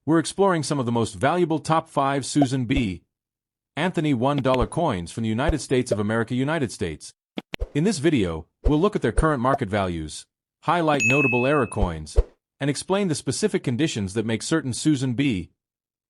we're exploring some of the most valuable top 5 Susan B. Anthony $1 coins from the United States of America, United States. In this video, we'll look at their current market values, highlight notable era coins, and explain the specific conditions that make certain Susan B.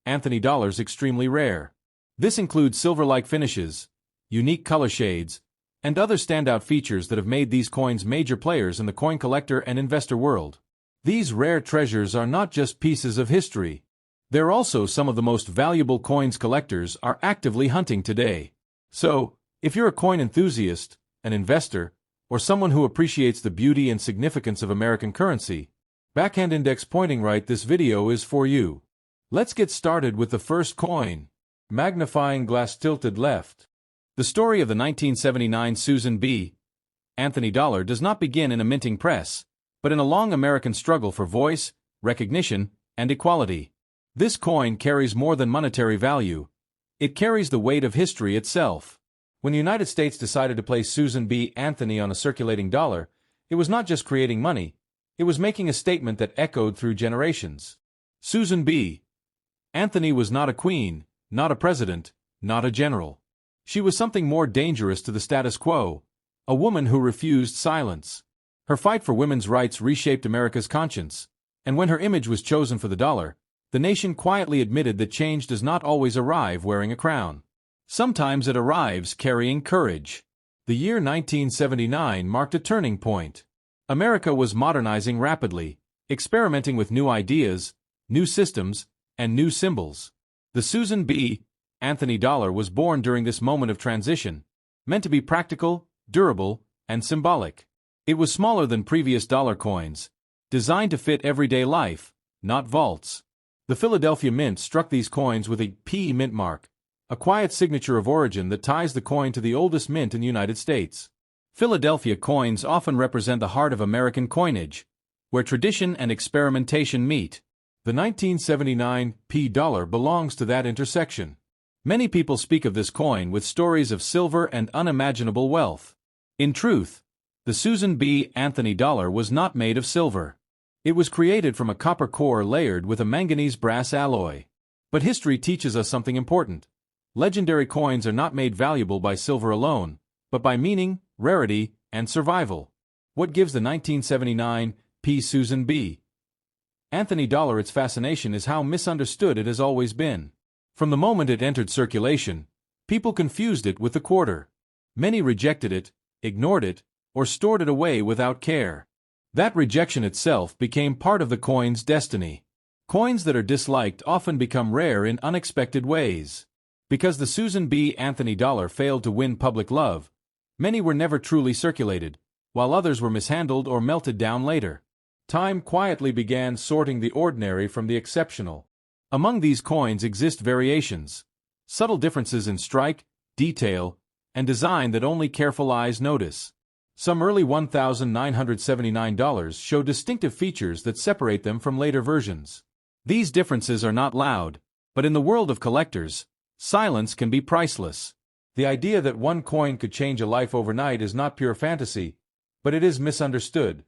Anthony dollars extremely rare. This includes silver-like finishes, unique color shades, and other standout features that have made these coins major players in the coin collector and investor world. These rare treasures are not just pieces of history. They're also some of the most valuable coins collectors are actively hunting today. So, if you're a coin enthusiast, an investor, or someone who appreciates the beauty and significance of American currency, backhand index pointing right, this video is for you. Let's get started with the first coin. Magnifying glass tilted left. The story of the 1979 Susan B. Anthony dollar does not begin in a minting press, but in a long American struggle for voice, recognition, and equality. This coin carries more than monetary value. It carries the weight of history itself. When the United States decided to place Susan B. Anthony on a circulating dollar, it was not just creating money, it was making a statement that echoed through generations. Susan B. Anthony was not a queen, not a president, not a general. She was something more dangerous to the status quo, a woman who refused silence. Her fight for women's rights reshaped America's conscience, and when her image was chosen for the dollar, the nation quietly admitted that change does not always arrive wearing a crown. Sometimes it arrives carrying courage. The year 1979 marked a turning point. America was modernizing rapidly, experimenting with new ideas, new systems, and new symbols. The Susan B. Anthony dollar was born during this moment of transition, meant to be practical, durable, and symbolic. It was smaller than previous dollar coins, designed to fit everyday life, not vaults. The Philadelphia Mint struck these coins with a P mint mark, a quiet signature of origin that ties the coin to the oldest mint in the United States. Philadelphia coins often represent the heart of American coinage, where tradition and experimentation meet. The 1979 P dollar belongs to that intersection. Many people speak of this coin with stories of silver and unimaginable wealth. In truth, the Susan B. Anthony dollar was not made of silver. It was created from a copper core layered with a manganese brass alloy. But history teaches us something important. Legendary coins are not made valuable by silver alone, but by meaning, rarity, and survival. What gives the 1979 P. Susan B. Anthony dollar its fascination is how misunderstood it has always been. From the moment it entered circulation, people confused it with the quarter. Many rejected it, ignored it, or stored it away without care. That rejection itself became part of the coin's destiny. Coins that are disliked often become rare in unexpected ways. Because the Susan B. Anthony dollar failed to win public love, many were never truly circulated, while others were mishandled or melted down later. Time quietly began sorting the ordinary from the exceptional. Among these coins exist variations, subtle differences in strike, detail, and design that only careful eyes notice. Some early $1,979 show distinctive features that separate them from later versions. These differences are not loud, but in the world of collectors, silence can be priceless. The idea that one coin could change a life overnight is not pure fantasy, but it is misunderstood.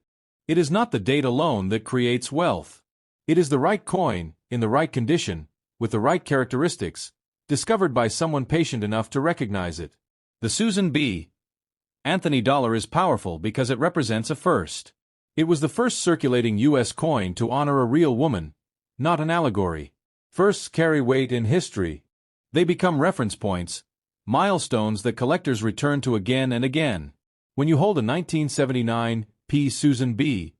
It is not the date alone that creates wealth. It is the right coin, in the right condition, with the right characteristics, discovered by someone patient enough to recognize it. The Susan B. Anthony dollar is powerful because it represents a first. It was the first circulating U.S. coin to honor a real woman, not an allegory. Firsts carry weight in history. They become reference points, milestones that collectors return to again and again. When you hold a 1979 P. Susan B.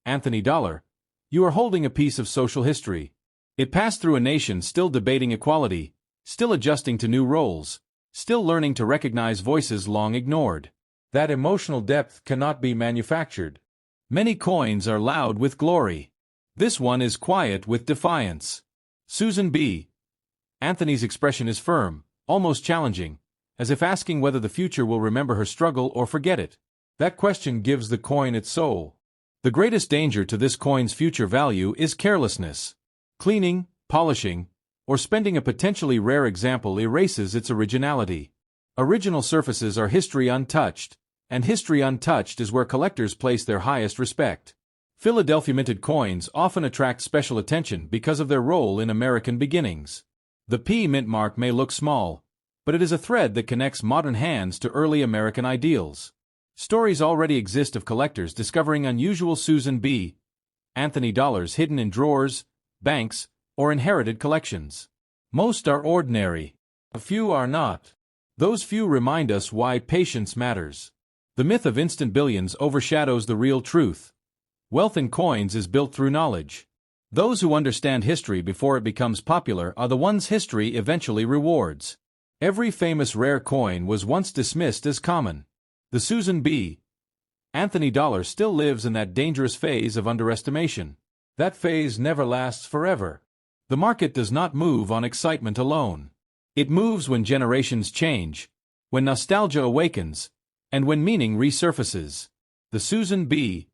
Anthony dollar, you are holding a piece of social history. It passed through a nation still debating equality, still adjusting to new roles, still learning to recognize voices long ignored. That emotional depth cannot be manufactured. Many coins are loud with glory. This one is quiet with defiance. Susan B. Anthony's expression is firm, almost challenging, as if asking whether the future will remember her struggle or forget it. That question gives the coin its soul. The greatest danger to this coin's future value is carelessness. Cleaning, polishing, or spending a potentially rare example erases its originality. Original surfaces are history untouched, and history untouched is where collectors place their highest respect. Philadelphia minted coins often attract special attention because of their role in American beginnings. The P mint mark may look small, but it is a thread that connects modern hands to early American ideals. Stories already exist of collectors discovering unusual Susan B. Anthony dollars hidden in drawers, banks, or inherited collections. Most are ordinary. A few are not. Those few remind us why patience matters. The myth of instant billions overshadows the real truth. Wealth in coins is built through knowledge. Those who understand history before it becomes popular are the ones history eventually rewards. Every famous rare coin was once dismissed as common. The Susan B. Anthony dollar still lives in that dangerous phase of underestimation. That phase never lasts forever. The market does not move on excitement alone. It moves when generations change, when nostalgia awakens, and when meaning resurfaces. The Susan B.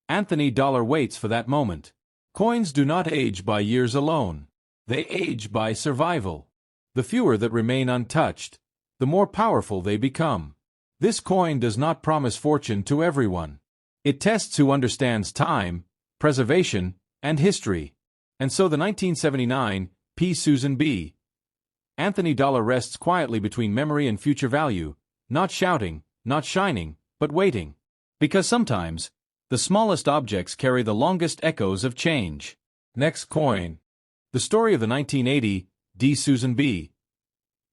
Anthony dollar waits for that moment. Coins do not age by years alone. They age by survival. The fewer that remain untouched, the more powerful they become. This coin does not promise fortune to everyone. It tests who understands time, preservation, and history. And so the 1979 P. Susan B. Anthony dollar rests quietly between memory and future value, not shouting, not shining, but waiting. Because sometimes, the smallest objects carry the longest echoes of change. Next coin. The story of the 1980 D. Susan B.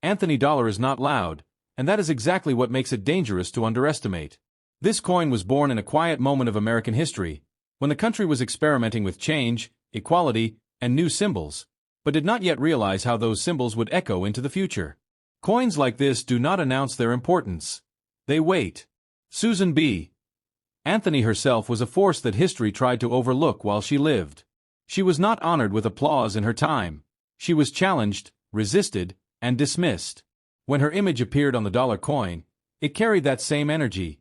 Anthony dollar is not loud, and that is exactly what makes it dangerous to underestimate. This coin was born in a quiet moment of American history, when the country was experimenting with change, equality, and new symbols, but did not yet realize how those symbols would echo into the future. Coins like this do not announce their importance. They wait. Susan B. Anthony herself was a force that history tried to overlook while she lived. She was not honored with applause in her time. She was challenged, resisted, and dismissed. When her image appeared on the dollar coin, it carried that same energy.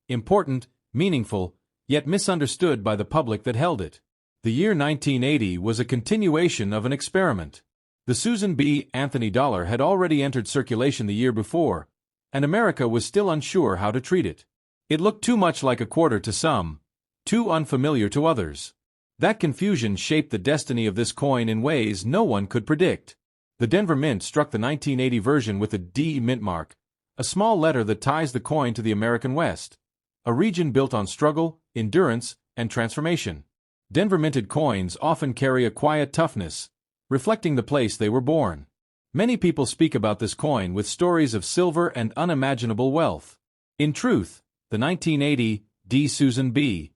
Important, meaningful, yet misunderstood by the public that held it. The year 1980 was a continuation of an experiment. The Susan B. Anthony dollar had already entered circulation the year before, and America was still unsure how to treat it. It looked too much like a quarter to some, too unfamiliar to others. That confusion shaped the destiny of this coin in ways no one could predict. The Denver Mint struck the 1980 version with a D mint mark, a small letter that ties the coin to the American West, a region built on struggle, endurance, and transformation. Denver minted coins often carry a quiet toughness, reflecting the place they were born. Many people speak about this coin with stories of silver and unimaginable wealth. In truth, the 1980 D. Susan B.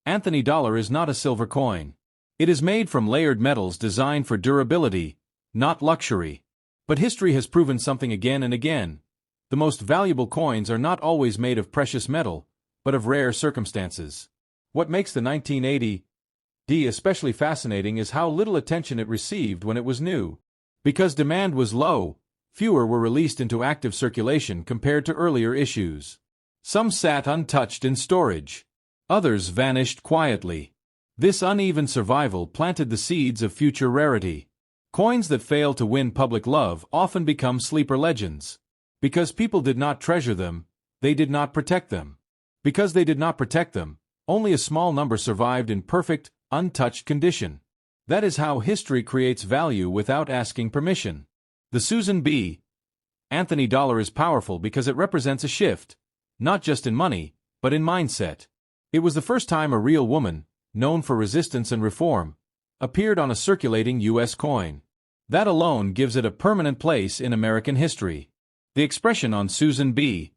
Anthony dollar is not a silver coin. It is made from layered metals designed for durability, not luxury. But history has proven something again and again. The most valuable coins are not always made of precious metal, but of rare circumstances. What makes the 1980 D especially fascinating is how little attention it received when it was new. Because demand was low, fewer were released into active circulation compared to earlier issues. Some sat untouched in storage. Others vanished quietly. This uneven survival planted the seeds of future rarity. Coins that fail to win public love often become sleeper legends. Because people did not treasure them, they did not protect them. Because they did not protect them, only a small number survived in perfect, untouched condition. That is how history creates value without asking permission. The Susan B. Anthony dollar is powerful because it represents a shift, not just in money, but in mindset. It was the first time a real woman, known for resistance and reform, appeared on a circulating U.S. coin. That alone gives it a permanent place in American history. The expression on Susan B.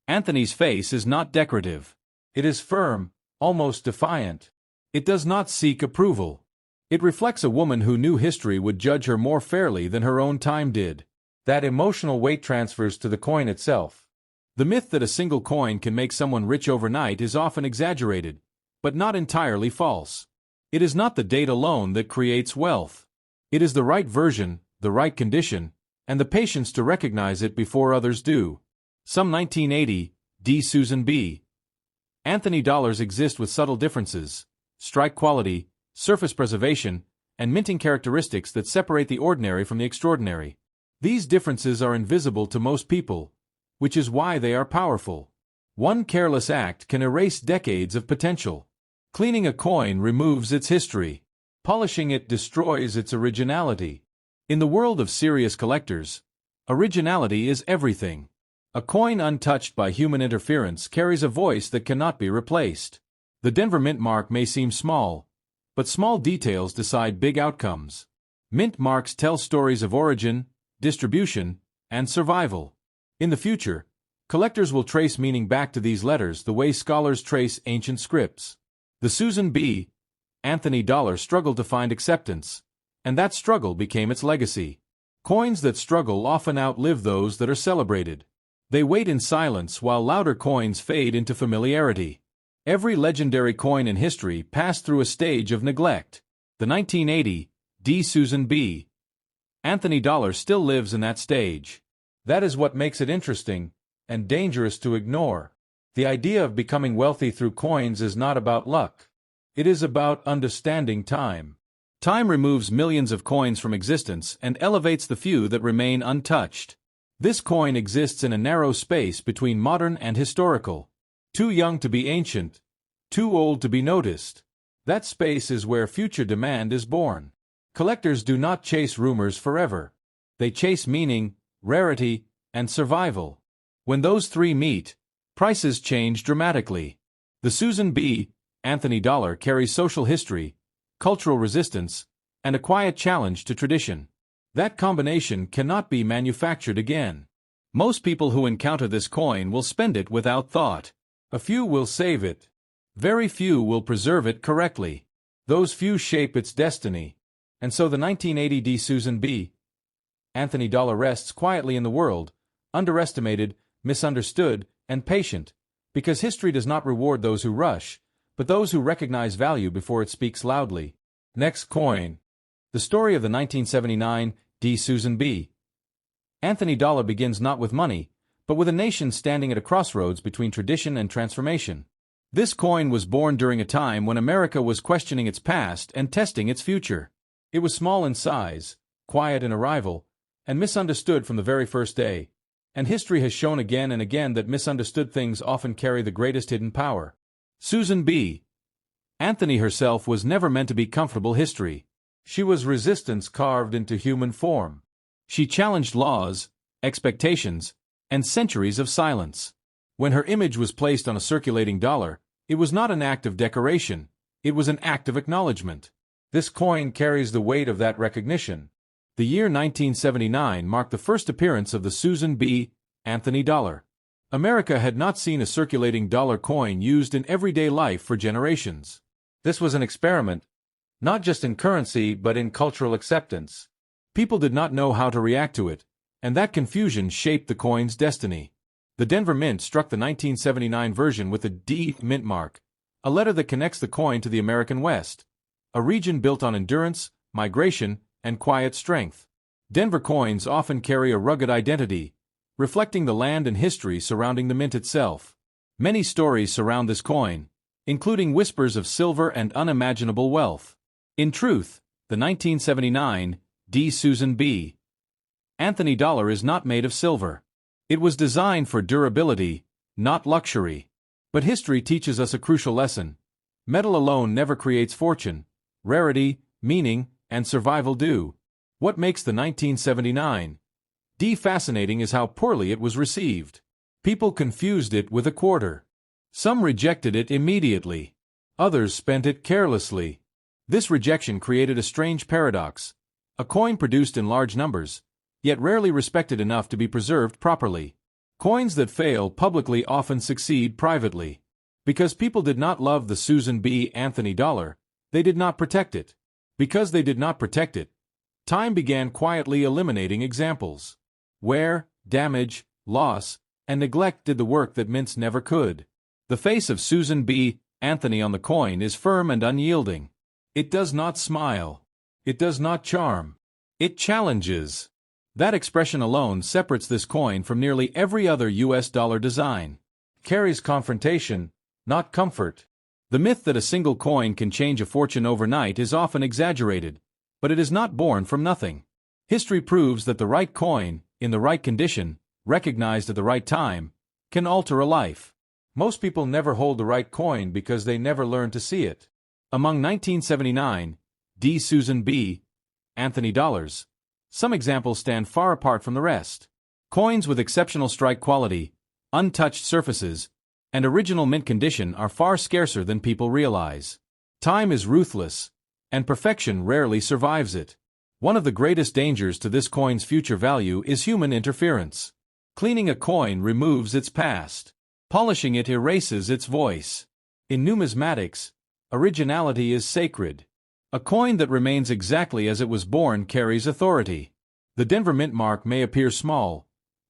Anthony's face is not decorative. It is firm, almost defiant. It does not seek approval. It reflects a woman who knew history would judge her more fairly than her own time did. That emotional weight transfers to the coin itself. The myth that a single coin can make someone rich overnight is often exaggerated, but not entirely false. It is not the date alone that creates wealth. It is the right version, the right condition, and the patience to recognize it before others do. Some 1980 D. Susan B. Anthony dollars exist with subtle differences, strike quality, surface preservation, and minting characteristics that separate the ordinary from the extraordinary. These differences are invisible to most people, which is why they are powerful. One careless act can erase decades of potential. Cleaning a coin removes its history. Polishing it destroys its originality. In the world of serious collectors, originality is everything. A coin untouched by human interference carries a voice that cannot be replaced. The Denver Mint mark may seem small, but small details decide big outcomes. Mint marks tell stories of origin, distribution, and survival. In the future, collectors will trace meaning back to these letters the way scholars trace ancient scripts. The Susan B. Anthony dollar struggled to find acceptance, and that struggle became its legacy. Coins that struggle often outlive those that are celebrated. They wait in silence while louder coins fade into familiarity. Every legendary coin in history passed through a stage of neglect. The 1980 D. Susan B. Anthony dollar still lives in that stage. That is what makes it interesting and dangerous to ignore. The idea of becoming wealthy through coins is not about luck. It is about understanding time. Time removes millions of coins from existence and elevates the few that remain untouched. This coin exists in a narrow space between modern and historical. Too young to be ancient, too old to be noticed. That space is where future demand is born. Collectors do not chase rumors forever. They chase meaning, rarity, and survival. When those three meet, prices change dramatically. The Susan B. Anthony dollar carries social history, cultural resistance, and a quiet challenge to tradition. That combination cannot be manufactured again. Most people who encounter this coin will spend it without thought. A few will save it. Very few will preserve it correctly. Those few shape its destiny. And so the 1980 D. Susan B. Anthony dollar rests quietly in the world, underestimated, misunderstood, and patient, because history does not reward those who rush, but those who recognize value before it speaks loudly. Next coin. The story of the 1979 D. Susan B. Anthony dollar begins not with money, but with a nation standing at a crossroads between tradition and transformation. This coin was born during a time when America was questioning its past and testing its future. It was small in size, quiet in arrival, and misunderstood from the very first day. And history has shown again and again that misunderstood things often carry the greatest hidden power. Susan B. Anthony herself was never meant to be comfortable history. She was resistance carved into human form. She challenged laws, expectations, and centuries of silence. When her image was placed on a circulating dollar, it was not an act of decoration, it was an act of acknowledgement. This coin carries the weight of that recognition. The year 1979 marked the first appearance of the Susan B. Anthony dollar. America had not seen a circulating dollar coin used in everyday life for generations. This was an experiment, not just in currency but in cultural acceptance. People did not know how to react to it, and that confusion shaped the coin's destiny. The Denver Mint struck the 1979 version with a D mint mark, a letter that connects the coin to the American West, a region built on endurance, migration, and quiet strength. Denver coins often carry a rugged identity, reflecting the land and history surrounding the mint itself. Many stories surround this coin, including whispers of silver and unimaginable wealth. In truth, the 1979 D. Susan B. Anthony dollar is not made of silver. It was designed for durability, not luxury. But history teaches us a crucial lesson. Metal alone never creates fortune. Rarity, meaning, and survival do. What makes the 1979 D fascinating is how poorly it was received. People confused it with a quarter. Some rejected it immediately. Others spent it carelessly. This rejection created a strange paradox. A coin produced in large numbers, yet rarely respected enough to be preserved properly. Coins that fail publicly often succeed privately. Because people did not love the Susan B. Anthony dollar, they did not protect it. Because they did not protect it, time began quietly eliminating examples. Wear, damage, loss, and neglect did the work that mints never could. The face of Susan B. Anthony on the coin is firm and unyielding. It does not smile. It does not charm. It challenges. That expression alone separates this coin from nearly every other US dollar design. It carries confrontation, not comfort. The myth that a single coin can change a fortune overnight is often exaggerated, but it is not born from nothing. History proves that the right coin, in the right condition, recognized at the right time, can alter a life. Most people never hold the right coin because they never learn to see it. Among 1979, D. Susan B. Anthony dollars, some examples stand far apart from the rest. Coins with exceptional strike quality, untouched surfaces, and original mint condition are far scarcer than people realize. Time is ruthless, and perfection rarely survives it. One of the greatest dangers to this coin's future value is human interference. Cleaning a coin removes its past. Polishing it erases its voice. In numismatics, originality is sacred. A coin that remains exactly as it was born carries authority. The Denver mint mark may appear small,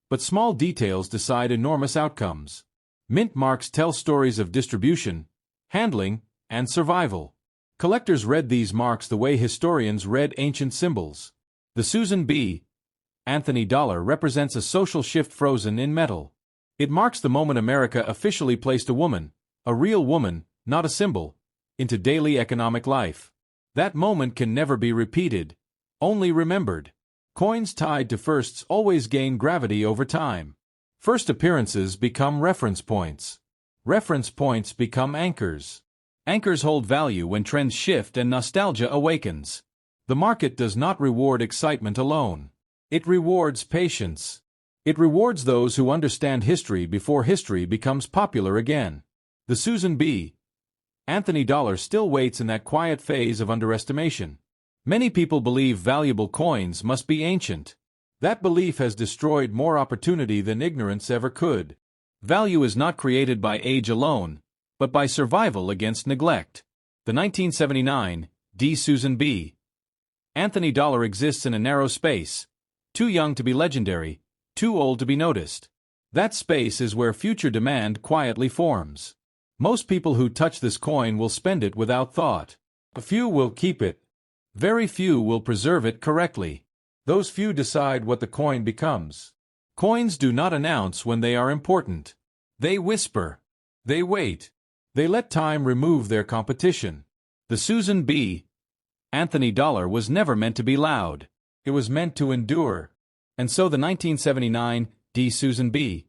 but small details decide enormous outcomes. Mint marks tell stories of distribution, handling, and survival. Collectors read these marks the way historians read ancient symbols. The Susan B. Anthony dollar represents a social shift frozen in metal. It marks the moment America officially placed a woman, a real woman, not a symbol, into daily economic life. That moment can never be repeated, only remembered. Coins tied to firsts always gain gravity over time. First appearances become reference points. Reference points become anchors. Anchors hold value when trends shift and nostalgia awakens. The market does not reward excitement alone. It rewards patience. It rewards those who understand history before history becomes popular again. The Susan B. Anthony dollar still waits in that quiet phase of underestimation. Many people believe valuable coins must be ancient. That belief has destroyed more opportunity than ignorance ever could. Value is not created by age alone, but by survival against neglect. The 1979 D. Susan B. Anthony dollar exists in a narrow space, too young to be legendary, too old to be noticed. That space is where future demand quietly forms. Most people who touch this coin will spend it without thought. A few will keep it. Very few will preserve it correctly. Those few decide what the coin becomes. Coins do not announce when they are important. They whisper. They wait. They let time remove their competition. The Susan B. Anthony dollar was never meant to be loud. It was meant to endure. And so the 1979 D. Susan B.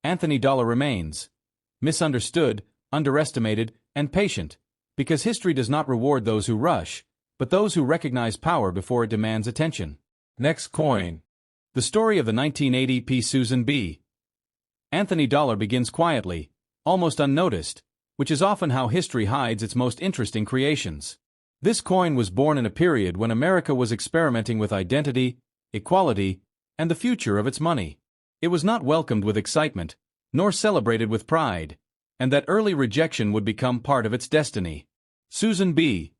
Anthony dollar remains. Misunderstood, underestimated, and patient, because history does not reward those who rush, but those who recognize power before it demands attention. Next coin. The story of the 1980 P. Susan B. Anthony dollar begins quietly, almost unnoticed, which is often how history hides its most interesting creations. This coin was born in a period when America was experimenting with identity, equality, and the future of its money. It was not welcomed with excitement, nor celebrated with pride, and that early rejection would become part of its destiny. Susan B.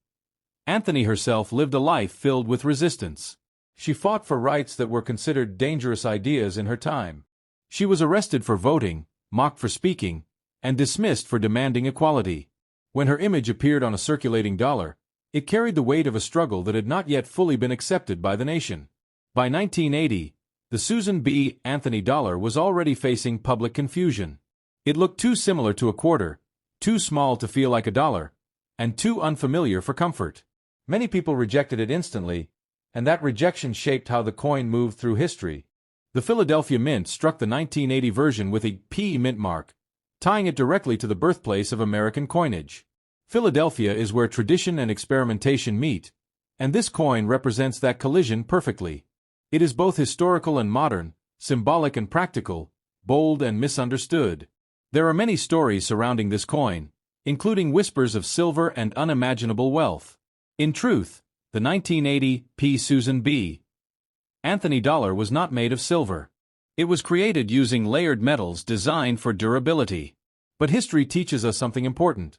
Anthony herself lived a life filled with resistance. She fought for rights that were considered dangerous ideas in her time. She was arrested for voting, mocked for speaking, and dismissed for demanding equality. When her image appeared on a circulating dollar, it carried the weight of a struggle that had not yet fully been accepted by the nation. By 1980, the Susan B. Anthony dollar was already facing public confusion. It looked too similar to a quarter, too small to feel like a dollar, and too unfamiliar for comfort. Many people rejected it instantly, and that rejection shaped how the coin moved through history. The Philadelphia Mint struck the 1980 version with a P mint mark, tying it directly to the birthplace of American coinage. Philadelphia is where tradition and experimentation meet, and this coin represents that collision perfectly. It is both historical and modern, symbolic and practical, bold and misunderstood. There are many stories surrounding this coin, including whispers of silver and unimaginable wealth. In truth, the 1980 P. Susan B. Anthony dollar was not made of silver. It was created using layered metals designed for durability. But history teaches us something important.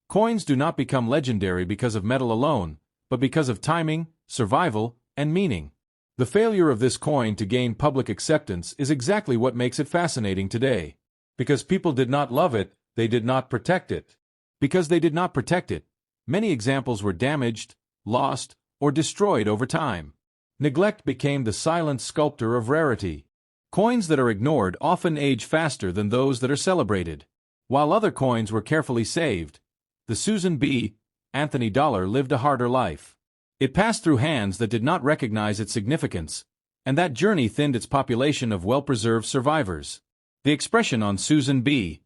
Coins do not become legendary because of metal alone, but because of timing, survival, and meaning. The failure of this coin to gain public acceptance is exactly what makes it fascinating today. Because people did not love it, they did not protect it. Because they did not protect it, many examples were damaged, lost, or destroyed over time. Neglect became the silent sculptor of rarity. Coins that are ignored often age faster than those that are celebrated. While other coins were carefully saved, the Susan B. Anthony dollar lived a harder life. It passed through hands that did not recognize its significance, and that journey thinned its population of well-preserved survivors. The expression on Susan B.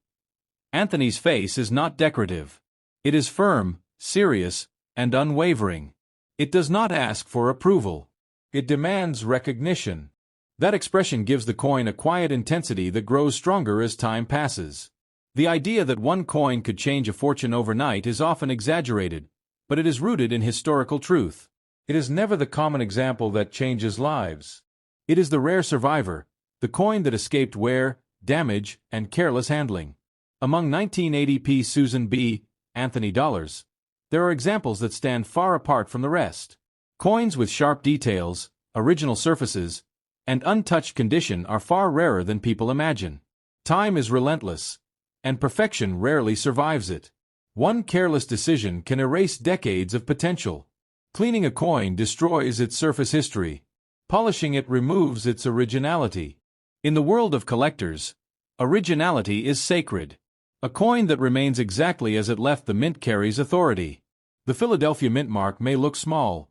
Anthony's face is not decorative. It is firm, serious, and unwavering. It does not ask for approval. It demands recognition. That expression gives the coin a quiet intensity that grows stronger as time passes. The idea that one coin could change a fortune overnight is often exaggerated, but it is rooted in historical truth. It is never the common example that changes lives. It is the rare survivor, the coin that escaped wear, damage, and careless handling. Among 1980p Susan B. Anthony dollars, there are examples that stand far apart from the rest. Coins with sharp details, original surfaces, and untouched condition are far rarer than people imagine. Time is relentless, and perfection rarely survives it. One careless decision can erase decades of potential. Cleaning a coin destroys its surface history. Polishing it removes its originality. In the world of collectors, originality is sacred. A coin that remains exactly as it left the mint carries authority. The Philadelphia mint mark may look small,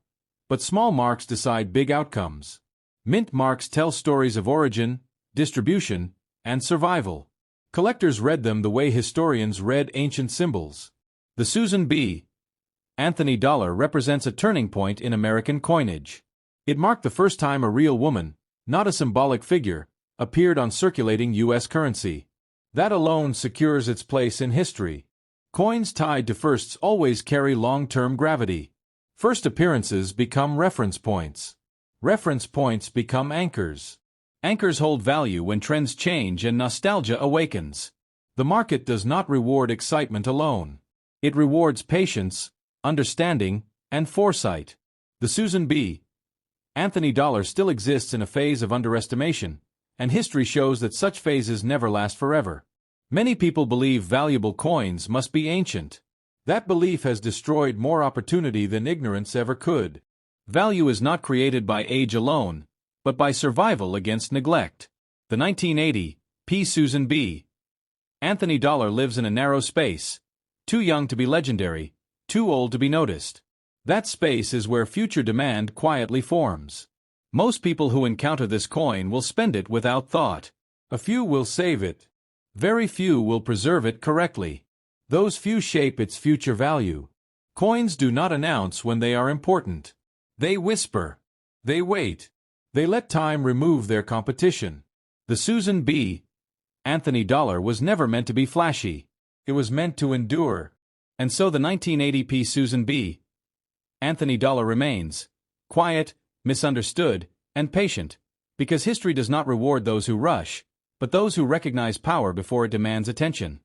but small marks decide big outcomes. Mint marks tell stories of origin, distribution, and survival. Collectors read them the way historians read ancient symbols. The Susan B. Anthony dollar represents a turning point in American coinage. It marked the first time a real woman, not a symbolic figure, appeared on circulating U.S. currency. That alone secures its place in history. Coins tied to firsts always carry long-term gravity. First appearances become reference points. Reference points become anchors. Anchors hold value when trends change and nostalgia awakens. The market does not reward excitement alone. It rewards patience, understanding, and foresight. The Susan B. Anthony dollar still exists in a phase of underestimation, and history shows that such phases never last forever. Many people believe valuable coins must be ancient. That belief has destroyed more opportunity than ignorance ever could. Value is not created by age alone, but by survival against neglect. The 1980p Susan B. Anthony dollar lives in a narrow space, too young to be legendary, too old to be noticed. That space is where future demand quietly forms. Most people who encounter this coin will spend it without thought. A few will save it. Very few will preserve it correctly. Those few shape its future value. Coins do not announce when they are important. They whisper. They wait. They let time remove their competition. The Susan B. Anthony dollar was never meant to be flashy. It was meant to endure. And so the 1980p Susan B. Anthony dollar remains quiet, misunderstood, and patient, because history does not reward those who rush, but those who recognize power before it demands attention.